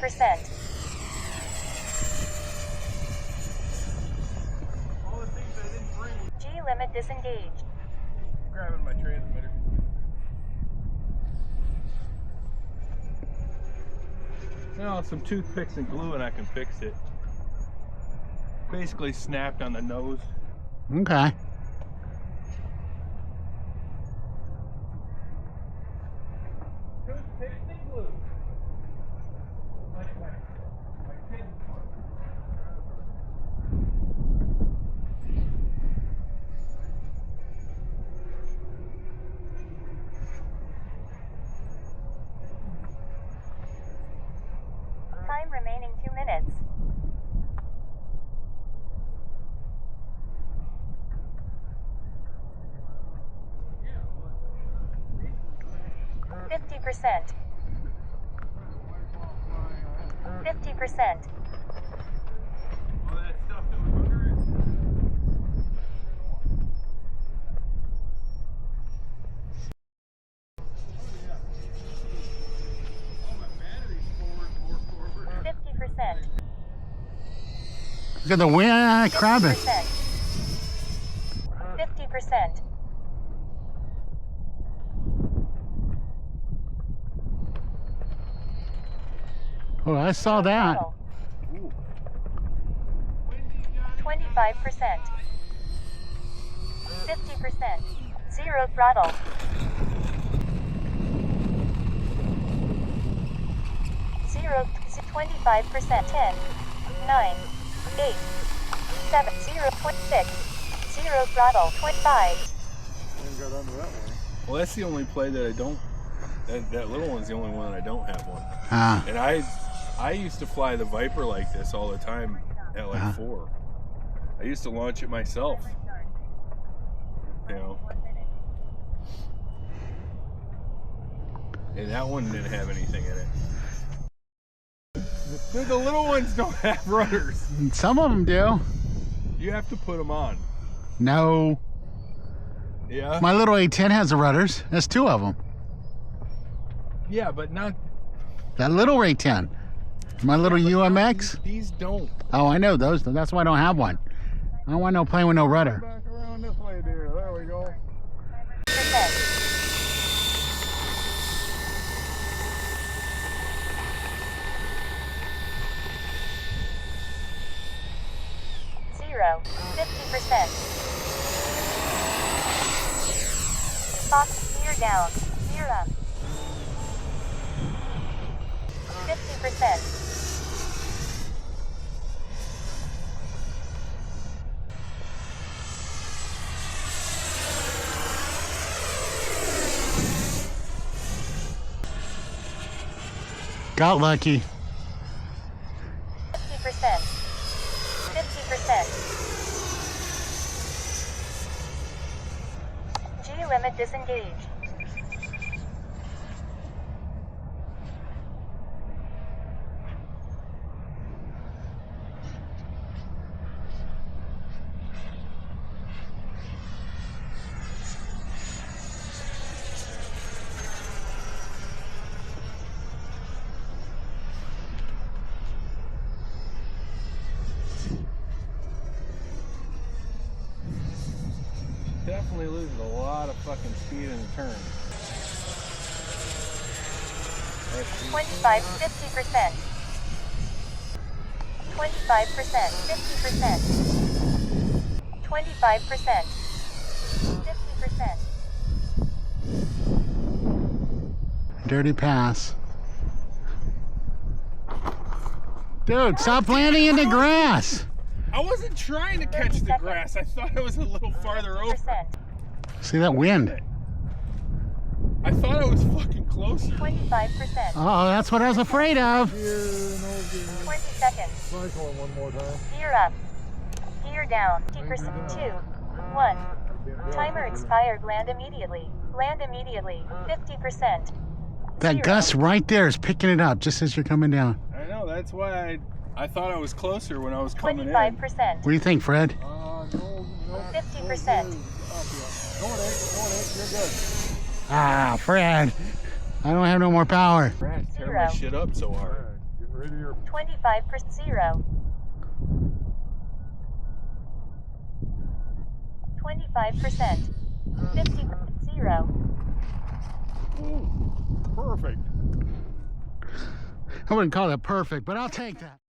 50%. All the things I didn't bring. G-limit disengaged. Grabbing my transmitter. You know, some toothpicks and glue and I can fix it. Basically snapped on the nose. Okay. Toothpicks and glue. Like my kids. Time remaining 2 minutes. %. 50%. All that stuff that was under it. All my batteries more forward. 50%. Look at the wind crabbing. 50%. Oh, I saw that. 25%. 50%. Zero throttle. 25%. 10, 9, 8, 7, 0, 26. Zero throttle. 25. Well, that's the only play that I don't. That little one's the only one that I don't have one. And I used to fly the Viper like this all the time at like 4. I used to launch it myself. You know. And that one didn't have anything in it. The little ones don't have rudders. Some of them do. You have to put them on. No. Yeah? My little A10 has the rudders. There's 2 of them. Yeah, but not... That little A10. My little UMX. These don't. Oh, I know those. That's why I don't have one. I don't want no plane with no rudder. Back around this way, dear. There we go. %. 50%. Box, gear down, gear up. 50%. Got lucky. 50%. 50%. G-limit disengaged. Definitely loses a lot of fucking speed in the turn. 25, 50%. 25%, 50%. 25%. 50%. Dirty pass. Dude, stop landing in the grass. I wasn't trying to catch the grass. I thought I was a little farther over. See that wind? I thought I was fucking closer. 25%. Oh, that's what I was afraid of. 20 seconds. Cycle one more time. Gear up. Gear down. 50%. 2, 1. Timer expired. Land immediately. Land immediately. 50%. That 0. gust right there is picking it up just as you're coming down. I know, that's why I thought I was closer when I was coming 25%. What do you think, Fred? No, 50%. You're good. Ah, Fred. I don't have no more power. Tear my shit up so hard. right here. 25% 0. 25%. 50% 0. Ooh, perfect. I wouldn't call it perfect, but I'll take that.